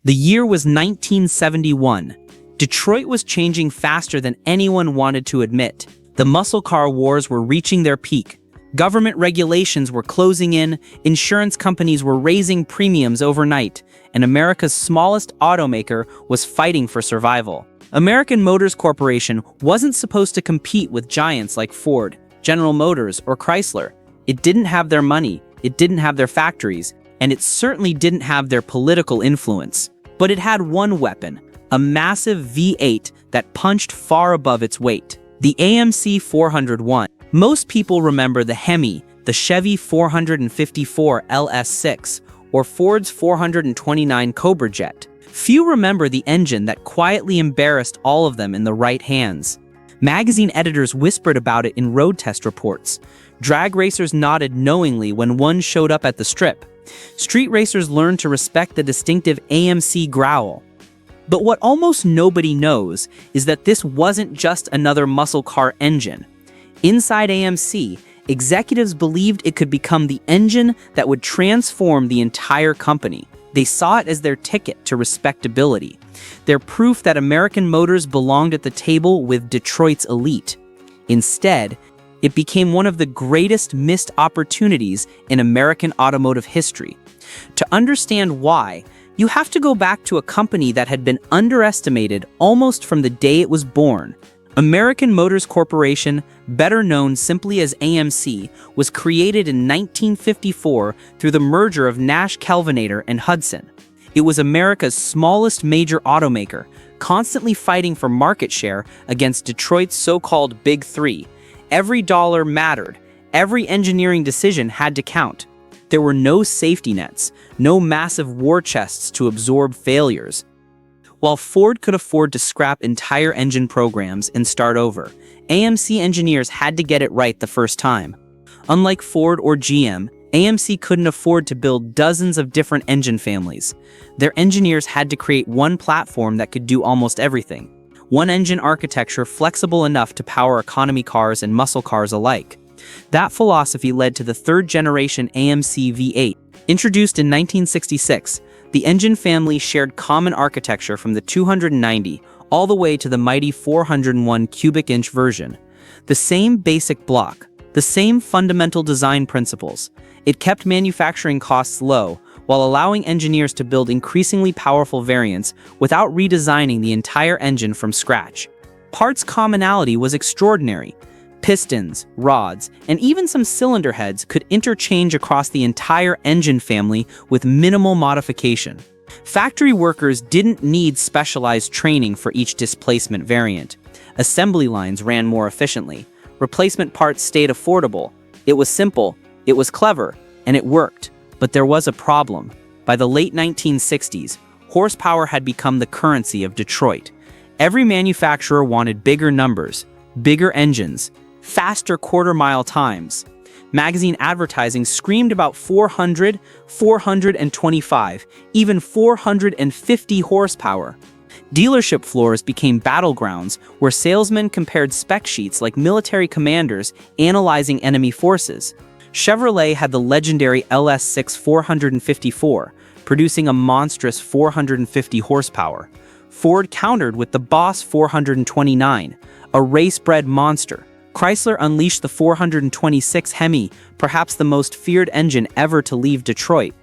The year was 1971. Detroit was changing faster than anyone wanted to admit. The muscle car wars were reaching their peak. Government regulations were closing in, insurance companies were raising premiums overnight, and America's smallest automaker was fighting for survival. American Motors Corporation wasn't supposed to compete with giants like Ford, General Motors, or Chrysler. It didn't have their money, it didn't have their factories, and it certainly didn't have their political influence. But it had one weapon, a massive V8 that punched far above its weight. The AMC 401. Most people remember the Hemi, the Chevy 454 LS6, or Ford's 429 Cobra Jet. Few remember the engine that quietly embarrassed all of them in the right hands. Magazine editors whispered about it in road test reports. Drag racers nodded knowingly when one showed up at the strip. Street racers learned to respect the distinctive AMC growl. But what almost nobody knows is that this wasn't just another muscle car engine. Inside AMC, executives believed it could become the engine that would transform the entire company. They saw it as their ticket to respectability, their proof that American Motors belonged at the table with Detroit's elite. Instead, it became one of the greatest missed opportunities in American automotive history. To understand why, you have to go back to a company that had been underestimated almost from the day it was born. American Motors Corporation, better known simply as AMC, was created in 1954 through the merger of Nash Kelvinator and Hudson. It was America's smallest major automaker, constantly fighting for market share against Detroit's so-called Big Three. Every dollar mattered. Every engineering decision had to count. There were no safety nets, no massive war chests to absorb failures. While Ford could afford to scrap entire engine programs and start over, AMC engineers had to get it right the first time. Unlike Ford or GM, AMC couldn't afford to build dozens of different engine families. Their engineers had to create one platform that could do almost everything. One engine architecture flexible enough to power economy cars and muscle cars alike. That philosophy led to the third-generation AMC V8. Introduced in 1966, the engine family shared common architecture from the 290 all the way to the mighty 401 cubic inch version. The same basic block, the same fundamental design principles. It kept manufacturing costs low while allowing engineers to build increasingly powerful variants without redesigning the entire engine from scratch. Parts commonality was extraordinary. Pistons, rods, and even some cylinder heads could interchange across the entire engine family with minimal modification. Factory workers didn't need specialized training for each displacement variant. Assembly lines ran more efficiently. Replacement parts stayed affordable. It was simple, it was clever, and it worked. But there was a problem. By the late 1960s, horsepower had become the currency of Detroit. Every manufacturer wanted bigger numbers, bigger engines, faster quarter-mile times. Magazine advertising screamed about 400, 425, even 450 horsepower. Dealership floors became battlegrounds where salesmen compared spec sheets like military commanders analyzing enemy forces. Chevrolet had the legendary LS6 454, producing a monstrous 450 horsepower. Ford countered with the Boss 429, a race-bred monster. Chrysler unleashed the 426 Hemi, perhaps the most feared engine ever to leave Detroit.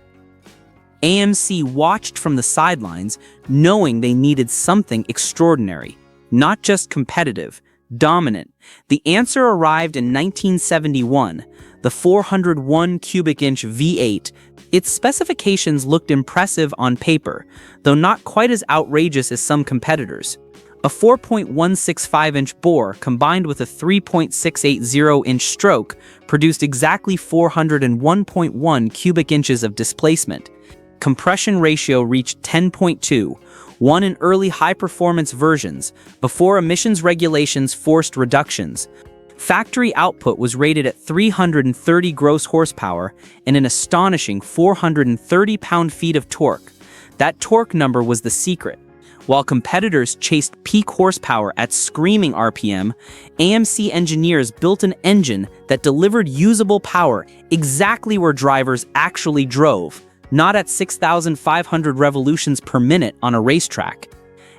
AMC watched from the sidelines, knowing they needed something extraordinary, not just competitive, dominant. The answer arrived in 1971, the 401 cubic inch V8. Its specifications looked impressive on paper, though not quite as outrageous as some competitors. A 4.165-inch bore combined with a 3.680-inch stroke produced exactly 401.1 cubic inches of displacement. Compression ratio reached 10.2, one in early high-performance versions, before emissions regulations forced reductions. Factory output was rated at 330 gross horsepower and an astonishing 430 pound-feet of torque. That torque number was the secret. While competitors chased peak horsepower at screaming RPM, AMC engineers built an engine that delivered usable power exactly where drivers actually drove, not at 6,500 revolutions per minute on a racetrack,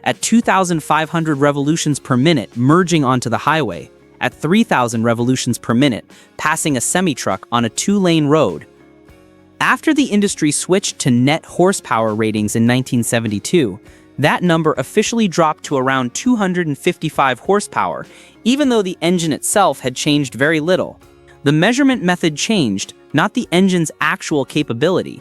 at 2,500 revolutions per minute merging onto the highway, at 3,000 revolutions per minute passing a semi-truck on a two-lane road. After the industry switched to net horsepower ratings in 1972, that number officially dropped to around 255 horsepower, even though the engine itself had changed very little. The measurement method changed, not the engine's actual capability.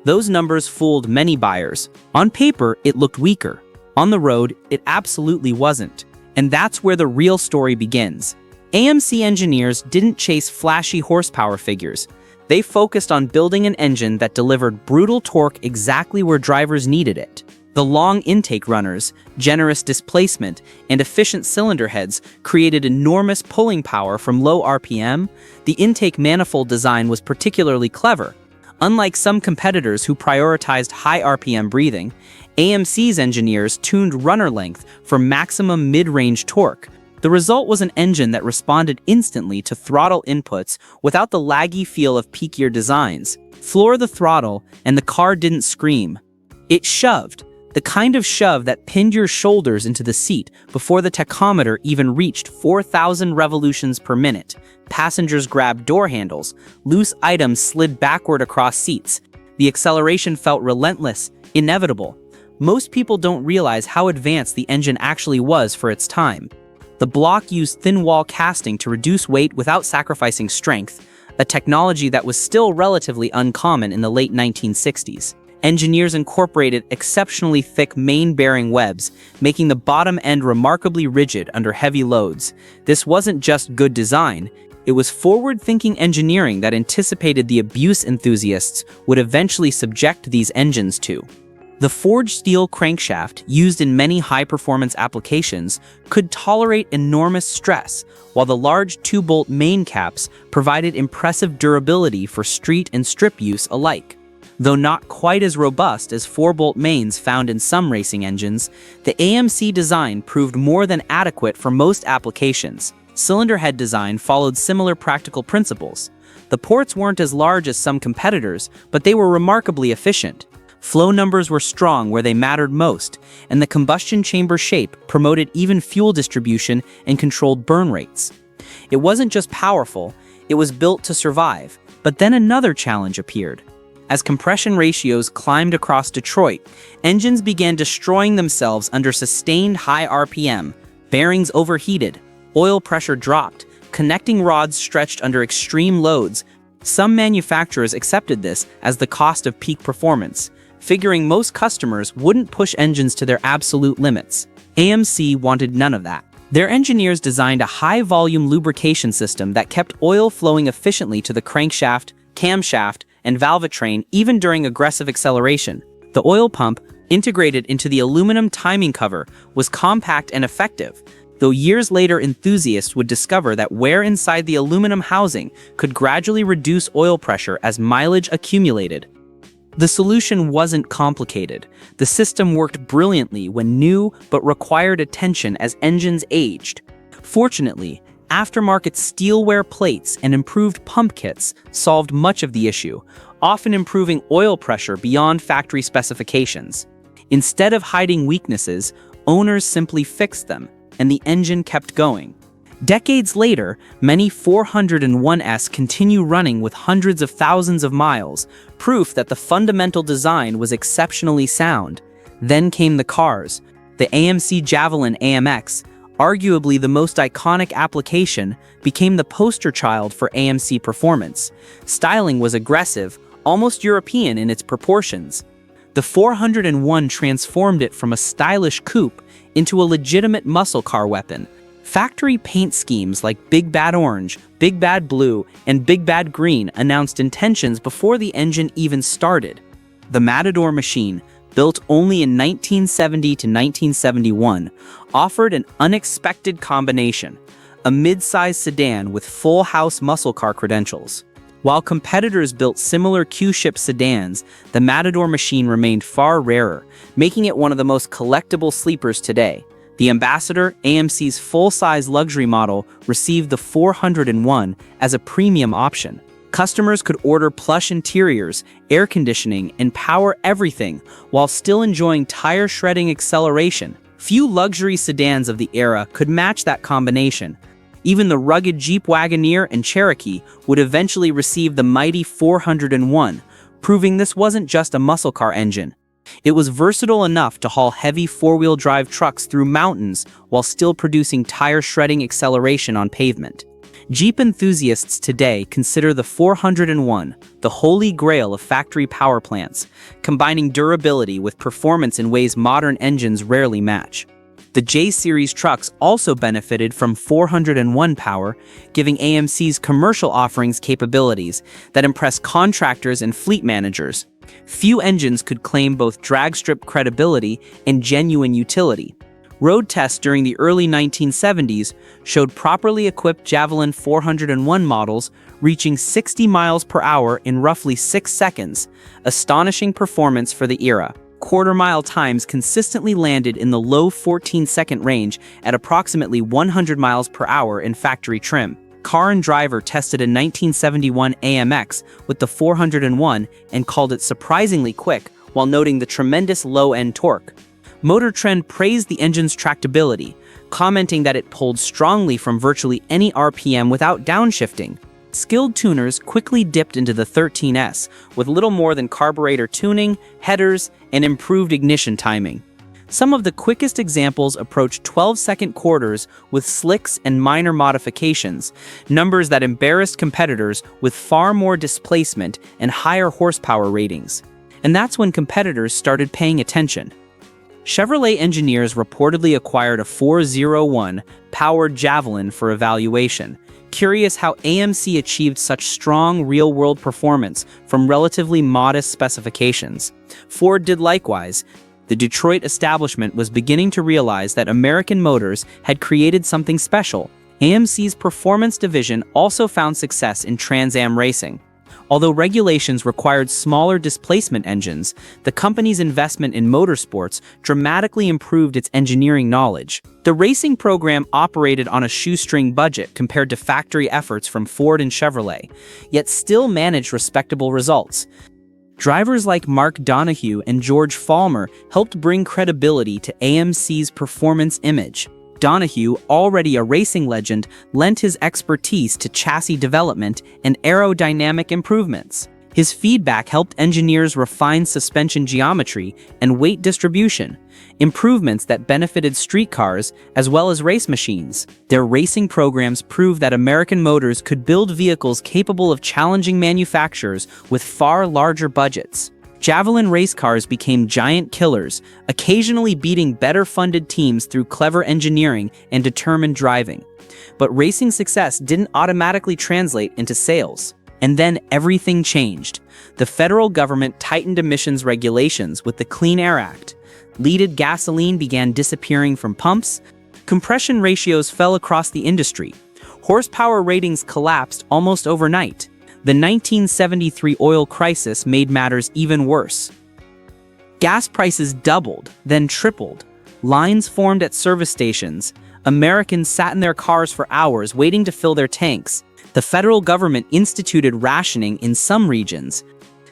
Those numbers fooled many buyers. On paper, it looked weaker. On the road, it absolutely wasn't. And that's where the real story begins. AMC engineers didn't chase flashy horsepower figures. They focused on building an engine that delivered brutal torque exactly where drivers needed it. The long intake runners, generous displacement, and efficient cylinder heads created enormous pulling power from low RPM. The intake manifold design was particularly clever. Unlike some competitors who prioritized high RPM breathing, AMC's engineers tuned runner length for maximum mid-range torque. The result was an engine that responded instantly to throttle inputs without the laggy feel of peakier designs. Floor the throttle, and the car didn't scream. It shoved. The kind of shove that pinned your shoulders into the seat before the tachometer even reached 4,000 revolutions per minute. Passengers grabbed door handles, loose items slid backward across seats. The acceleration felt relentless, inevitable. Most people don't realize how advanced the engine actually was for its time. The block used thin wall casting to reduce weight without sacrificing strength, a technology that was still relatively uncommon in the late 1960s. Engineers incorporated exceptionally thick main-bearing webs, making the bottom end remarkably rigid under heavy loads. This wasn't just good design, it was forward-thinking engineering that anticipated the abuse enthusiasts would eventually subject these engines to. The forged steel crankshaft, used in many high-performance applications, could tolerate enormous stress, while the large 2-bolt main caps provided impressive durability for street and strip use alike. Though not quite as robust as 4-bolt mains found in some racing engines, the AMC design proved more than adequate for most applications. Cylinder head design followed similar practical principles. The ports weren't as large as some competitors, but they were remarkably efficient. Flow numbers were strong where they mattered most, and the combustion chamber shape promoted even fuel distribution and controlled burn rates. It wasn't just powerful, it was built to survive. But then another challenge appeared. As compression ratios climbed across Detroit, engines began destroying themselves under sustained high RPM. Bearings overheated, oil pressure dropped, connecting rods stretched under extreme loads. Some manufacturers accepted this as the cost of peak performance, figuring most customers wouldn't push engines to their absolute limits. AMC wanted none of that. Their engineers designed a high-volume lubrication system that kept oil flowing efficiently to the crankshaft, camshaft, and valvetrain even during aggressive acceleration. The oil pump, integrated into the aluminum timing cover, was compact and effective, though years later enthusiasts would discover that wear inside the aluminum housing could gradually reduce oil pressure as mileage accumulated. The solution wasn't complicated. The system worked brilliantly when new but required attention as engines aged. Fortunately, aftermarket steelware plates and improved pump kits solved much of the issue, often improving oil pressure beyond factory specifications. Instead of hiding weaknesses, owners simply fixed them, and the engine kept going. Decades later, many 401s continue running with hundreds of thousands of miles, proof that the fundamental design was exceptionally sound. Then came the cars. The AMC Javelin AMX, arguably the most iconic application, became the poster child for AMC performance. Styling was aggressive, almost European in its proportions. The 401 transformed it from a stylish coupe into a legitimate muscle car weapon. Factory paint schemes like Big Bad Orange, Big Bad Blue, and Big Bad Green announced intentions before the engine even started. The Matador machine, built only in 1970 to 1971, offered an unexpected combination, a mid-size sedan with full-house muscle car credentials. While competitors built similar Q-ship sedans, the Matador machine remained far rarer, making it one of the most collectible sleepers today. The Ambassador, AMC's full-size luxury model, received the 401 as a premium option. Customers could order plush interiors, air conditioning, and power everything while still enjoying tire-shredding acceleration. Few luxury sedans of the era could match that combination. Even the rugged Jeep Wagoneer and Cherokee would eventually receive the mighty 401, proving this wasn't just a muscle car engine. It was versatile enough to haul heavy four-wheel drive trucks through mountains while still producing tire-shredding acceleration on pavement. Jeep enthusiasts today consider the 401 the holy grail of factory power plants, combining durability with performance in ways modern engines rarely match. The J-Series trucks also benefited from 401 power, giving AMC's commercial offerings capabilities that impress contractors and fleet managers. Few engines could claim both drag strip credibility and genuine utility. Road tests during the early 1970s showed properly equipped Javelin 401 models reaching 60 miles per hour in roughly 6 seconds, astonishing performance for the era. Quarter-mile times consistently landed in the low 14-second range at approximately 100 miles per hour in factory trim. Car and Driver tested a 1971 AMX with the 401 and called it surprisingly quick while noting the tremendous low-end torque. Motor Trend praised the engine's tractability, commenting that it pulled strongly from virtually any RPM without downshifting. Skilled tuners quickly dipped into the 13S with little more than carburetor tuning, headers, and improved ignition timing. Some of the quickest examples approached 12-second quarters with slicks and minor modifications, numbers that embarrassed competitors with far more displacement and higher horsepower ratings. And that's when competitors started paying attention. Chevrolet engineers reportedly acquired a 401 powered Javelin for evaluation, curious how AMC achieved such strong real-world performance from relatively modest specifications. Ford did likewise. The Detroit establishment was beginning to realize that American Motors had created something special. AMC's performance division also found success in Trans Am racing. Although regulations required smaller displacement engines, the company's investment in motorsports dramatically improved its engineering knowledge. The racing program operated on a shoestring budget compared to factory efforts from Ford and Chevrolet, yet still managed respectable results. Drivers like Mark Donohue and George Falmer helped bring credibility to AMC's performance image. Donohue, already a racing legend, lent his expertise to chassis development and aerodynamic improvements. His feedback helped engineers refine suspension geometry and weight distribution, improvements that benefited street cars as well as race machines. Their racing programs proved that American Motors could build vehicles capable of challenging manufacturers with far larger budgets. Javelin race cars became giant killers, occasionally beating better-funded teams through clever engineering and determined driving. But racing success didn't automatically translate into sales. And then everything changed. The federal government tightened emissions regulations with the Clean Air Act. Leaded gasoline began disappearing from pumps. Compression ratios fell across the industry. Horsepower ratings collapsed almost overnight. The 1973 oil crisis made matters even worse. Gas prices doubled, then tripled. Lines formed at service stations. Americans sat in their cars for hours waiting to fill their tanks. The federal government instituted rationing in some regions.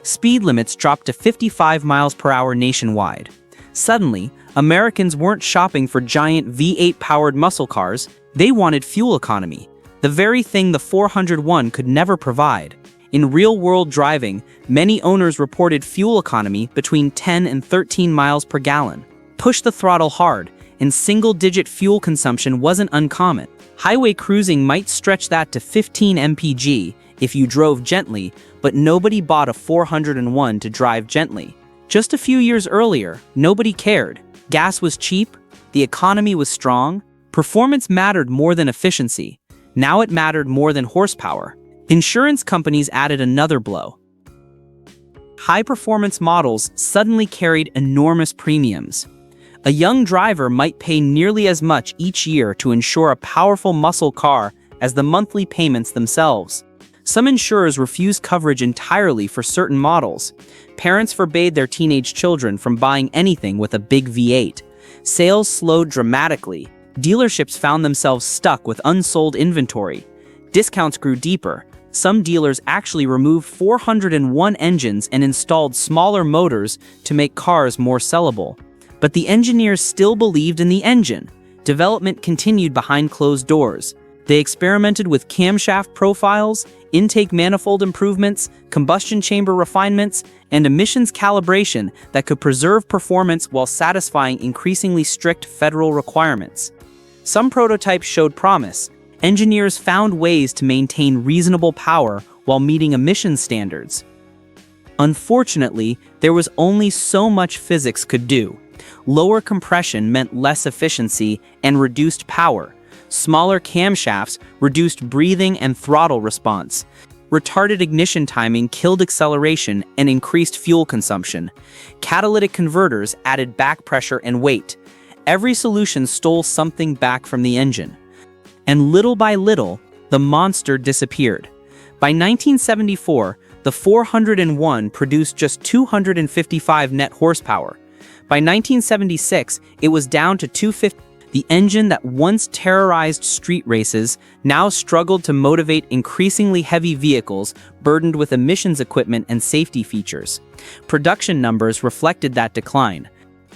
Speed limits dropped to 55 miles per hour nationwide. Suddenly, Americans weren't shopping for giant V8-powered muscle cars. They wanted fuel economy, the very thing the 401 could never provide. In real-world driving, many owners reported fuel economy between 10 and 13 miles per gallon. Push the throttle hard, and single-digit fuel consumption wasn't uncommon. Highway cruising might stretch that to 15 mpg if you drove gently, but nobody bought a 401 to drive gently. Just a few years earlier, nobody cared. Gas was cheap, the economy was strong, performance mattered more than efficiency. Now it mattered more than horsepower. Insurance companies added another blow. High-performance models suddenly carried enormous premiums. A young driver might pay nearly as much each year to insure a powerful muscle car as the monthly payments themselves. Some insurers refused coverage entirely for certain models. Parents forbade their teenage children from buying anything with a big V8. Sales slowed dramatically. Dealerships found themselves stuck with unsold inventory. Discounts grew deeper, Some dealers actually removed 401 engines and installed smaller motors to make cars more sellable. But the engineers still believed in the engine. Development continued behind closed doors. They experimented with camshaft profiles, intake manifold improvements, combustion chamber refinements, and emissions calibration that could preserve performance while satisfying increasingly strict federal requirements. Some prototypes showed promise. Engineers found ways to maintain reasonable power while meeting emission standards. Unfortunately, there was only so much physics could do. Lower compression meant less efficiency and reduced power. Smaller camshafts reduced breathing and throttle response. Retarded ignition timing killed acceleration and increased fuel consumption. Catalytic converters added back pressure and weight. Every solution stole something back from the engine. And little by little, the monster disappeared. By 1974, the 401 produced just 255 net horsepower. By 1976, it was down to 250. The engine that once terrorized street races now struggled to motivate increasingly heavy vehicles burdened with emissions equipment and safety features. Production numbers reflected that decline.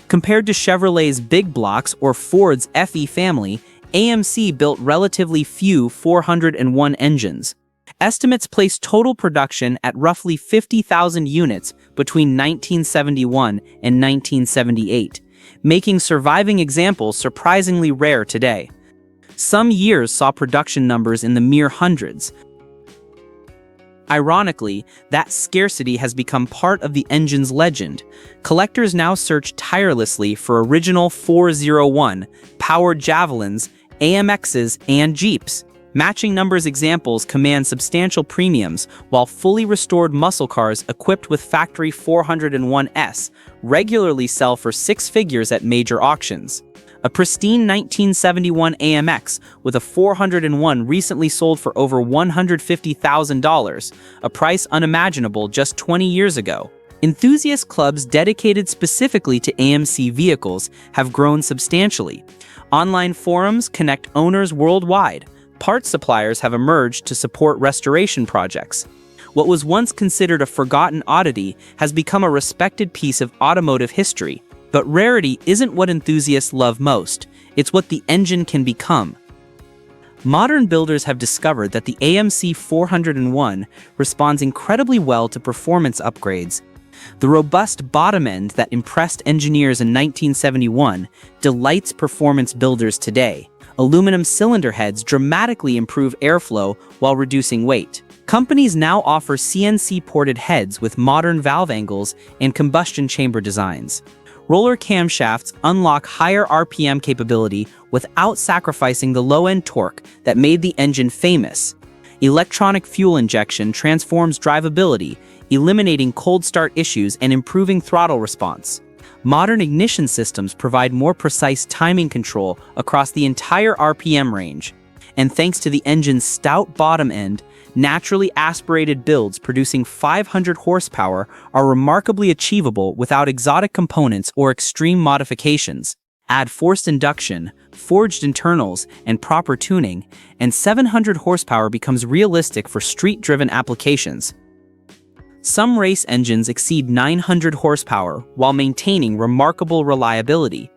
Compared to Chevrolet's big blocks or Ford's FE family, AMC built relatively few 401 engines. Estimates place total production at roughly 50,000 units between 1971 and 1978. Making surviving examples surprisingly rare today. Some years saw production numbers in the mere hundreds. Ironically, that scarcity has become part of the engine's legend. Collectors now search tirelessly for original 401 powered Javelins, AMXs, and Jeeps. Matching numbers examples command substantial premiums, while fully restored muscle cars equipped with factory 401S regularly sell for six figures at major auctions. A pristine 1971 AMX with a 401 recently sold for over $150,000, a price unimaginable just 20 years ago. Enthusiast clubs dedicated specifically to AMC vehicles have grown substantially. Online forums connect owners worldwide. Parts suppliers have emerged to support restoration projects. What was once considered a forgotten oddity has become a respected piece of automotive history. But rarity isn't what enthusiasts love most, it's what the engine can become. Modern builders have discovered that the AMC 401 responds incredibly well to performance upgrades. The robust bottom end that impressed engineers in 1971 delights performance builders today. Aluminum cylinder heads dramatically improve airflow while reducing weight. Companies now offer CNC-ported heads with modern valve angles and combustion chamber designs. Roller camshafts unlock higher RPM capability without sacrificing the low-end torque that made the engine famous. Electronic fuel injection transforms drivability, eliminating cold start issues and improving throttle response. Modern ignition systems provide more precise timing control across the entire RPM range. And thanks to the engine's stout bottom end, naturally aspirated builds producing 500 horsepower are remarkably achievable without exotic components or extreme modifications. Add forced induction, forged internals, and proper tuning, and 700 horsepower becomes realistic for street-driven applications. Some race engines exceed 900 horsepower while maintaining remarkable reliability.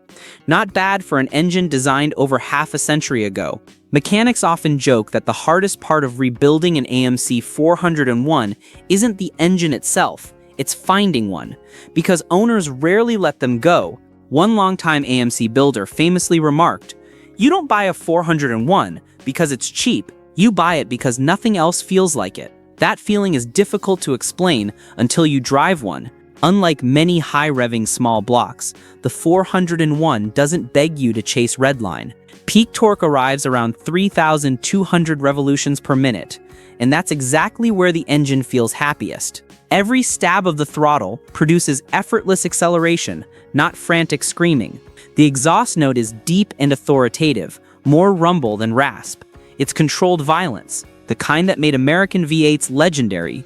Not bad for an engine designed over half a century ago. Mechanics often joke that the hardest part of rebuilding an AMC 401 isn't the engine itself, it's finding one, because owners rarely let them go. One longtime AMC builder famously remarked, "You don't buy a 401 because it's cheap, you buy it because nothing else feels like it." That feeling is difficult to explain until you drive one. Unlike many high-revving small blocks, the 401 doesn't beg you to chase redline. Peak torque arrives around 3,200 revolutions per minute, and that's exactly where the engine feels happiest. Every stab of the throttle produces effortless acceleration, not frantic screaming. The exhaust note is deep and authoritative, more rumble than rasp. It's controlled violence, the kind that made American V8s legendary.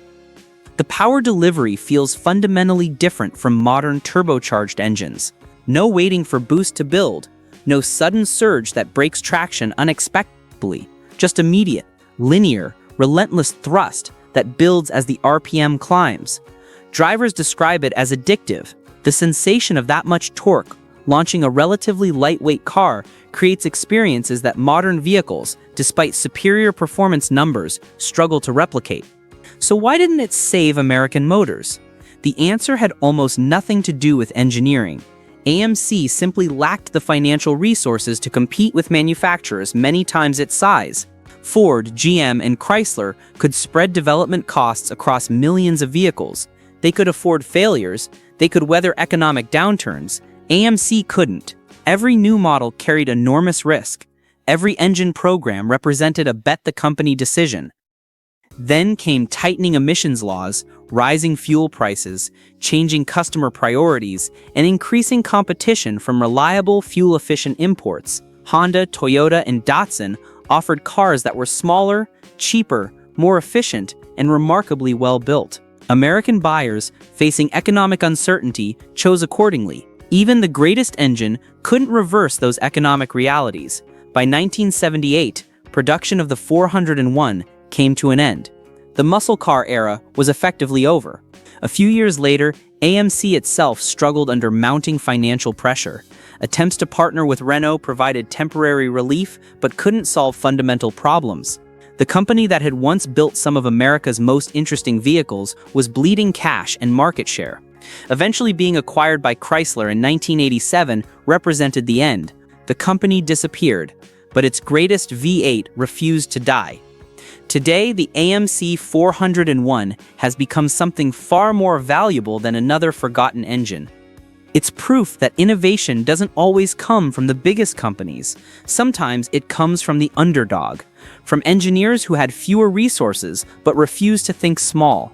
The power delivery feels fundamentally different from modern turbocharged engines. No waiting for boost to build, no sudden surge that breaks traction unexpectedly, just immediate, linear, relentless thrust that builds as the RPM climbs. Drivers describe it as addictive. The sensation of that much torque launching a relatively lightweight car creates experiences that modern vehicles, despite superior performance numbers, struggle to replicate. So why didn't it save American motors? The answer had almost nothing to do with engineering. AMC simply lacked the financial resources to compete with manufacturers many times its size. Ford, GM, and Chrysler could spread development costs across millions of vehicles. They could afford failures, they could weather economic downturns. AMC couldn't. Every new model carried enormous risk. Every engine program represented a bet-the-company decision. Then came tightening emissions laws, rising fuel prices, changing customer priorities, and increasing competition from reliable, fuel-efficient imports. Honda, Toyota, and Datsun offered cars that were smaller, cheaper, more efficient, and remarkably well-built. American buyers, facing economic uncertainty, chose accordingly. Even the greatest engine couldn't reverse those economic realities. By 1978, production of the 401 came to an end. The muscle car era was effectively over. A few years later, AMC itself struggled under mounting financial pressure. Attempts to partner with Renault provided temporary relief but couldn't solve fundamental problems. The company that had once built some of America's most interesting vehicles was bleeding cash and market share. Eventually being acquired by Chrysler in 1987 represented the end. The company disappeared, but its greatest V8 refused to die. Today, the AMC 401 has become something far more valuable than another forgotten engine. It's proof that innovation doesn't always come from the biggest companies. Sometimes it comes from the underdog, from engineers who had fewer resources but refused to think small.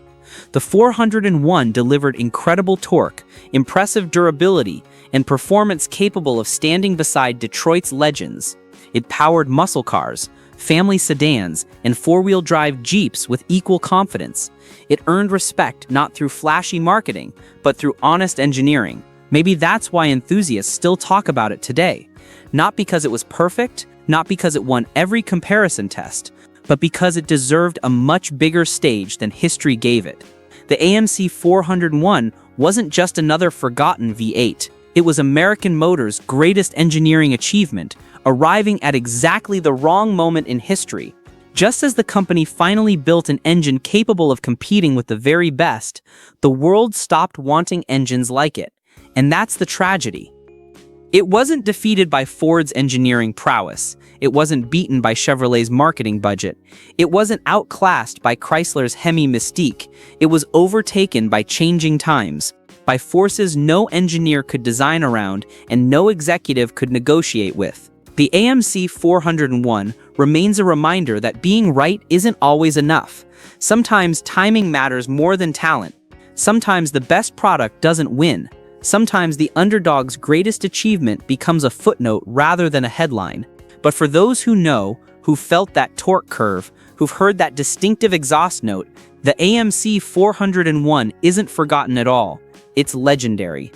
The 401 delivered incredible torque, impressive durability, and performance capable of standing beside Detroit's legends. It powered muscle cars, family sedans, and four-wheel drive Jeeps with equal confidence. It earned respect not through flashy marketing, but through honest engineering. Maybe that's why enthusiasts still talk about it today. Not because it was perfect, not because it won every comparison test, but because it deserved a much bigger stage than history gave it. The AMC 401 wasn't just another forgotten V8. It was American Motors' greatest engineering achievement, arriving at exactly the wrong moment in history. Just as the company finally built an engine capable of competing with the very best, the world stopped wanting engines like it. And that's the tragedy. It wasn't defeated by Ford's engineering prowess. It wasn't beaten by Chevrolet's marketing budget. It wasn't outclassed by Chrysler's Hemi mystique. It was overtaken by changing times, by forces no engineer could design around and no executive could negotiate with. The AMC 401 remains a reminder that being right isn't always enough. Sometimes timing matters more than talent. Sometimes the best product doesn't win. Sometimes the underdog's greatest achievement becomes a footnote rather than a headline. But for those who know, who've felt that torque curve, who've heard that distinctive exhaust note, the AMC 401 isn't forgotten at all. It's legendary.